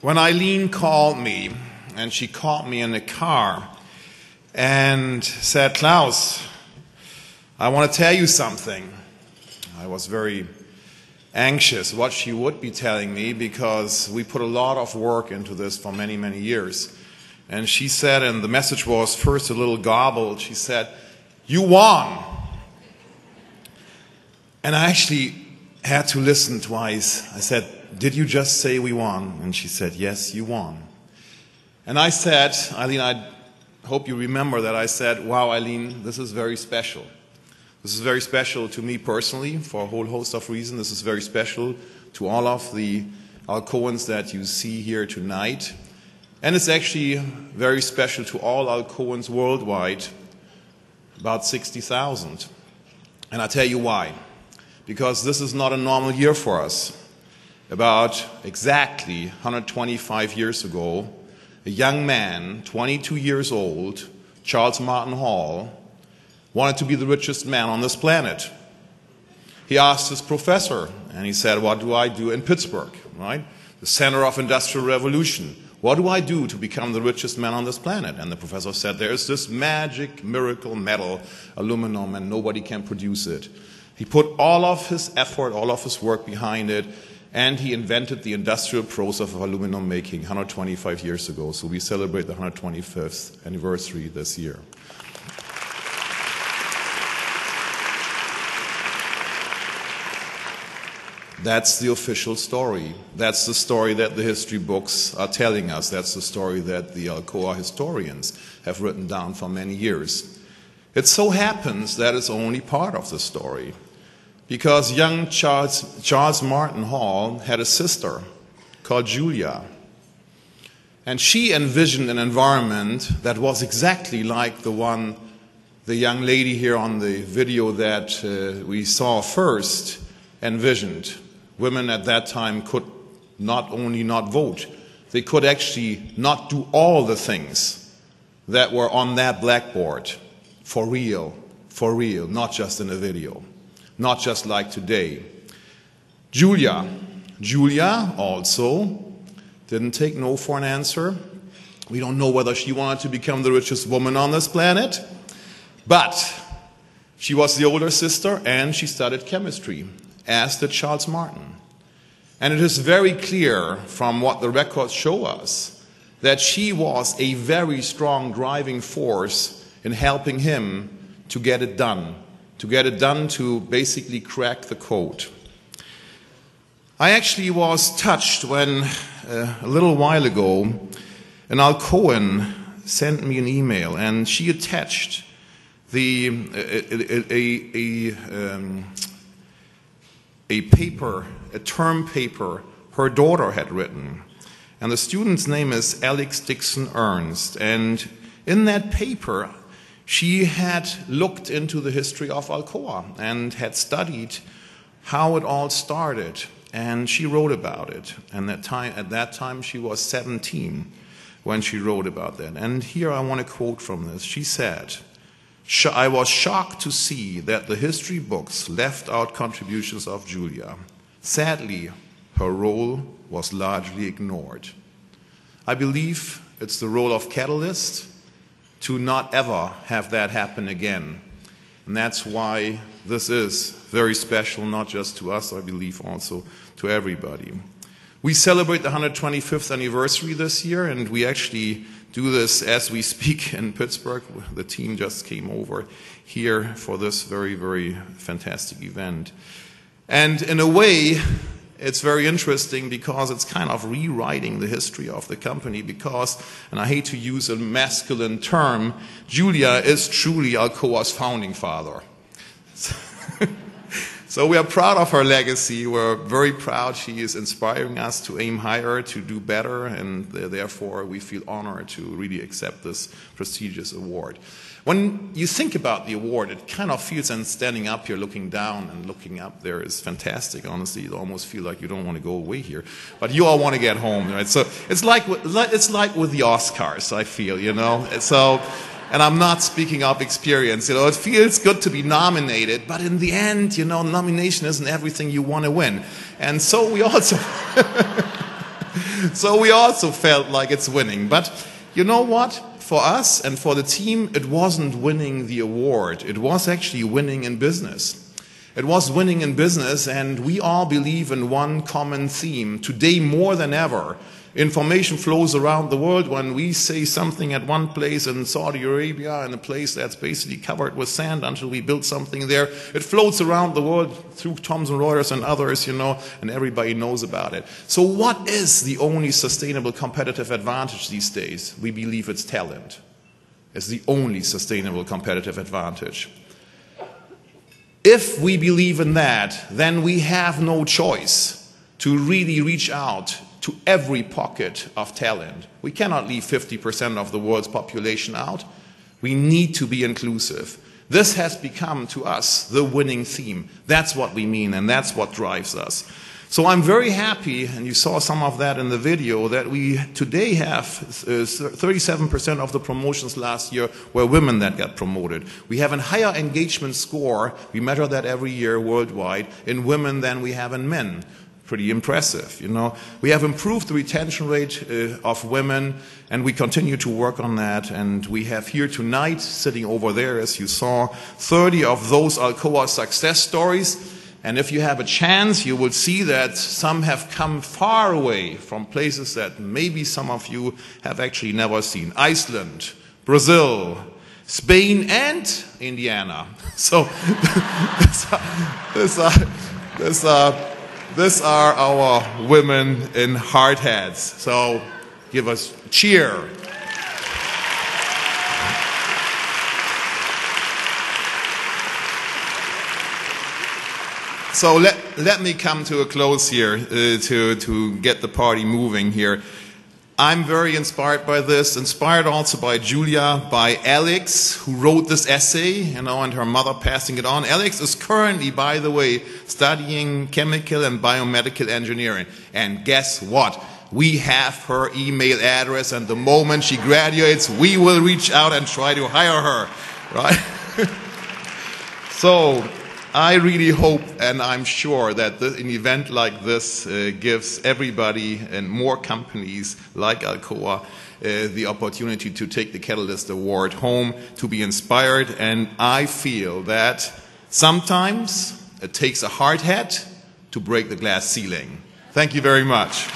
When Eileen called me, and she called me in the car and said, "Klaus, I want to tell you something." I was very anxious what she would be telling me because we put a lot of work into this for many, many years. And she said, and the message was first a little garbled, she said, "You won." And I actually had to listen twice. I said, "Did you just say we won?" And she said, "Yes, you won." And I said, Eileen, I hope you remember that I said, "Wow, Eileen, this is very special. This is very special to me personally for a whole host of reasons. This is very special to all of the Alcoans that you see here tonight. And it's actually very special to all Alcoans worldwide, about 60,000. And I'll tell you why. Because this is not a normal year for us. About exactly 125 years ago, a young man, 22 years old, Charles Martin Hall, wanted to be the richest man on this planet. He asked his professor, and he said, "What do I do in Pittsburgh, right? The center of industrial revolution. What do I do to become the richest man on this planet?" And the professor said, "There's this magic miracle metal, aluminum, and nobody can produce it." He put all of his effort, all of his work behind it, and he invented the industrial process of aluminum making 125 years ago. So we celebrate the 125th anniversary this year. That's the official story. That's the story that the history books are telling us. That's the story that the Alcoa historians have written down for many years. It so happens that it's only part of the story, because young Charles Martin Hall had a sister called Julia, and she envisioned an environment that was exactly like the young lady here on the video that we saw first envisioned. Women at that time could not only not vote, they could actually not do all the things that were on that blackboard. For real, not just in a video, not just like today. Julia also didn't take no for an answer. We don't know whether she wanted to become the richest woman on this planet, but she was the older sister and she studied chemistry, as did Charles Martin. And it is very clear from what the records show us that she was a very strong driving force in helping him to get it done to basically crack the code. I actually was touched when a little while ago an Alcoan sent me an email, and she attached a term paper her daughter had written. And the student's name is Alex Dixon Ernst, and in that paper she had looked into the history of Alcoa and had studied how it all started, and she wrote about it. And at that time she was 17 when she wrote about that. And here I want to quote from this. She said, "I was shocked to see that the history books left out contributions of Julia. Sadly, her role was largely ignored. I believe it's the role of catalyst to not ever have that happen again. And that's why this is very special, not just to us, I believe also to everybody." We celebrate the 125th anniversary this year, and we actually do this as we speak in Pittsburgh. The team just came over here for this very, very fantastic event. And in a way, it's very interesting because it's kind of rewriting the history of the company because, and I hate to use a masculine term, Julia is truly Alcoa's founding father. So we are proud of her legacy. We're very proud she is inspiring us to aim higher, to do better, and therefore we feel honored to really accept this prestigious award. When you think about the award, it kind of feels, and standing up here looking down and looking up there is fantastic. Honestly, you almost feel like you don't want to go away here, but you all want to get home, right? So it's like with the Oscars, I feel, you know. And I'm not speaking of experience, you know. It feels good to be nominated, but in the end, you know, nomination isn't everything you want to win, and so we also. So we also felt like it's winning. But you know what? For us and for the team, it wasn't winning the award. It was actually winning in business. It was winning in business, and we all believe in one common theme. Today, more than ever, information flows around the world. When we say something at one place in Saudi Arabia, in a place that's basically covered with sand until we build something there, it floats around the world through Thomson Reuters and others, and everybody knows about it. So what is the only sustainable competitive advantage these days? We believe it's talent. It's the only sustainable competitive advantage. If we believe in that, then we have no choice to really reach out to every pocket of talent. We cannot leave 50% of the world's population out. We need to be inclusive. This has become, to us, the winning theme. That's what we mean, and that's what drives us. So I'm very happy, and you saw some of that in the video, that we today have 37% of the promotions last year were women that got promoted. We have a higher engagement score, we measure that every year worldwide, in women than we have in men. Pretty impressive, We have improved the retention rate of women, and we continue to work on that. And we have here tonight, sitting over there, as you saw, 30 of those Alcoa success stories. And if you have a chance, you will see that some have come far away from places that maybe some of you have actually never seen. Iceland, Brazil, Spain, and Indiana. So these are our women in hard hats. So give us a cheer. So let me come to a close here to get the party moving here. I'm very inspired by this, inspired also by Julia, by Alex, who wrote this essay, and her mother passing it on. Alex is currently, by the way, studying chemical and biomedical engineering. And guess what? We have her email address, and the moment she graduates, we will reach out and try to hire her, right? So I really hope, and I'm sure, that an event like this gives everybody and more companies like Alcoa the opportunity to take the Catalyst Award home, to be inspired. And I feel that sometimes it takes a hard hat to break the glass ceiling. Thank you very much.